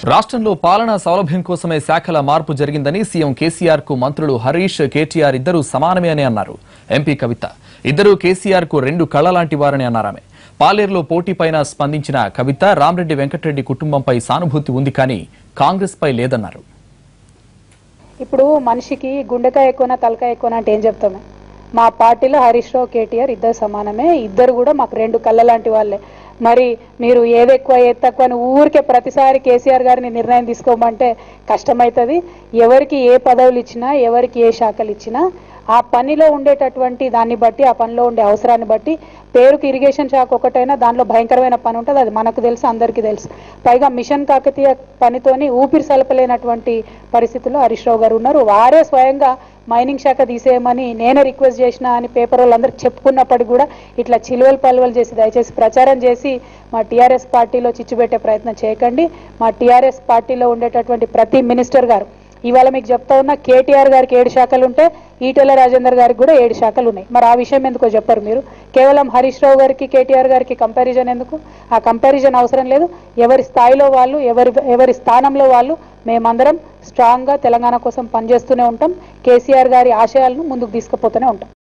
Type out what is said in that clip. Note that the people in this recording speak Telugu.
రాష్ట్రంలో పాలనా సౌలభ్యం కోసమే శాఖల మార్పు జరిగిందని సీఎం కేసీఆర్ కు మంత్రులు హరీష్ కేటీఆర్ ఇద్దరు సమానమే అని అన్నారు. ఎంపీ కవిత ఇద్దరు కేసీఆర్ కు రెండు కళ్ళ లాంటి వారని అన్నారామె. పాలేరులో పోటీపైన స్పందించిన కవిత రామరెడ్డి వెంకటరెడ్డి కుటుంబంపై సానుభూతి ఉంది కానీ కాంగ్రెస్ పై లేదన్నారు. ఇప్పుడు మనిషికి గుండెకాయ ఎక్కువనా తలకాయ ఎక్కువనా అంటే ఏం చెప్తామే? మా పార్టీలో హరీష్ రావు కేటీఆర్ ఇద్దరు సమానమే, ఇద్దరు కూడా మాకు రెండు కళ్ళ లాంటి వాళ్ళే. మరి మీరు ఏది ఎక్కువ ఏది తక్కువ అని ఊరికే ప్రతిసారి కేసీఆర్ గారిని నిర్ణయం తీసుకోమంటే కష్టమవుతుంది. ఎవరికి ఏ పదవులు ఇచ్చినా ఎవరికి ఏ శాఖలు ఇచ్చినా ఆ పనిలో ఉండేటటువంటి దాన్ని బట్టి ఆ పనిలో ఉండే అవసరాన్ని బట్టి పేరుకి ఇరిగేషన్ శాఖ ఒకటైనా దానిలో భయంకరమైన పని ఉంటుంది, అది మనకు తెలుసు, అందరికీ తెలుసు. పైగా మిషన్ కాకతీయ పనితోని ఊపిరి సలపలేనటువంటి పరిస్థితుల్లో హరీష్ రావు గారు ఉన్నారు. వారే స్వయంగా మైనింగ్ శాఖ తీసేయమని నేనే రిక్వెస్ట్ చేసిన అని పేపర్ వాళ్ళందరికీ చెప్పుకున్నప్పటికీ కూడా ఇట్లా చిలువలు పలువలు చేసి దయచేసి ప్రచారం చేసి మా టీఆర్ఎస్ పార్టీలో చిచ్చుపెట్టే ప్రయత్నం చేయకండి. మా టీఆర్ఎస్ పార్టీలో ఉండేటటువంటి ప్రతి మినిస్టర్ గారు ఇవాళ మీకు చెప్తా ఉన్నా, కేటీఆర్ గారికి 7 శాఖలు ఉంటే ఈటెల రాజేందర్ గారికి కూడా 7 శాఖలు ఉన్నాయి. మరి ఆ విషయం ఎందుకో చెప్పరు మీరు? కేవలం హరీష్ రావు గారికి కేటీఆర్ గారికి కంపారిజన్ ఎందుకు? ఆ కంపారిజన్ అవసరం లేదు. ఎవరి స్థాయిలో వాళ్ళు, ఎవరి స్థానంలో వాళ్ళు మేమందరం స్ట్రాంగ్గా తెలంగాణ కోసం పనిచేస్తూనే ఉంటాం. కేసీఆర్ గారి ఆశయాలను ముందుకు తీసుకుపోతూనే ఉంటాం.